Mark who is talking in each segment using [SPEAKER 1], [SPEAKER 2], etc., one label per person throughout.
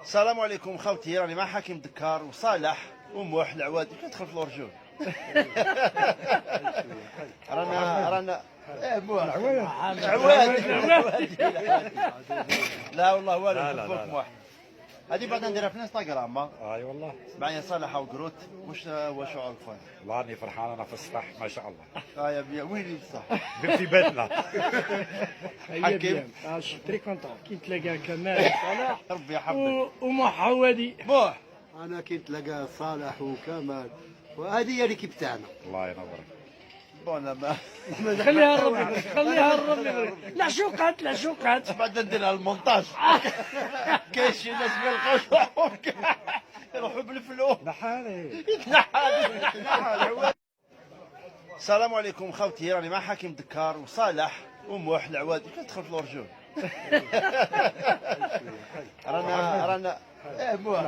[SPEAKER 1] السلام عليكم خوتي، راني مع حكيم دكار وصالح وموح العواد كندخل في الرجول. رانا موح عواد. لا والله والو، نحبوك موح. هذه بعد نديرها في الانستغرام.
[SPEAKER 2] اي والله.
[SPEAKER 1] معايا صالح وقروت. واش هو شعورك فان؟
[SPEAKER 2] والله راني فرحان، انا في السطح ما شاء الله.
[SPEAKER 1] يا بيا وين اللي بصح؟
[SPEAKER 2] في بيتنا.
[SPEAKER 1] حكيم
[SPEAKER 3] تري كونتون كي تلاقى كمال صالح
[SPEAKER 1] ربي يحفظك.
[SPEAKER 3] ومحودي
[SPEAKER 1] موح
[SPEAKER 4] انا كي نتلاقى صالح وكمال وهذه هي اللي بتاعنا.
[SPEAKER 2] الله ينورك.
[SPEAKER 1] بون ما
[SPEAKER 3] خليها الربي خليها الربي العشوقات
[SPEAKER 1] بعد نديرها المونتاج. كاين شي ناس ما يلقاوش روحهم يروحوا بالفلوس.
[SPEAKER 2] نحالي.
[SPEAKER 1] نحال. السلام عليكم خوتي، راني مع حكيم دكار وصالح وموح العواد كندخل في الرجول. رانا موح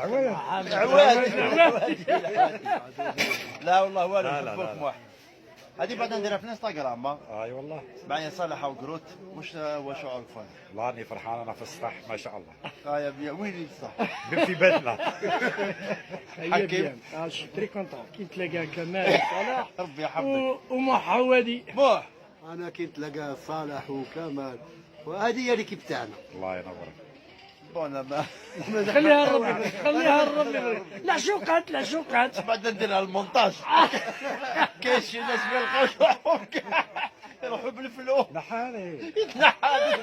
[SPEAKER 1] عواد. لا والله والو، نحبوك موح. هذه بعد نديرها في الانستغرام.
[SPEAKER 2] اي والله.
[SPEAKER 1] معايا صالح وقروت. واش هو شعورك فان؟
[SPEAKER 2] والله راني فرحان، انا في السطح ما شاء الله.
[SPEAKER 1] يا بيا وين اللي بصح؟
[SPEAKER 2] في بيتنا.
[SPEAKER 1] حكيم
[SPEAKER 3] تري كونتون كي تلاقى كمال صالح
[SPEAKER 1] ربي يحفظك.
[SPEAKER 3] ومحودي
[SPEAKER 1] موح
[SPEAKER 4] انا كي نتلاقى صالح وكمال وهذه هي اللي بتاعنا.
[SPEAKER 2] الله ينورك.
[SPEAKER 1] بون ما
[SPEAKER 3] خليها الربي العشوقات
[SPEAKER 1] بعد نديرها المونتاج. كاين شي ناس ما يلقاوش روحهم يروحوا بالفلوس.
[SPEAKER 2] نحالي.
[SPEAKER 1] نحال.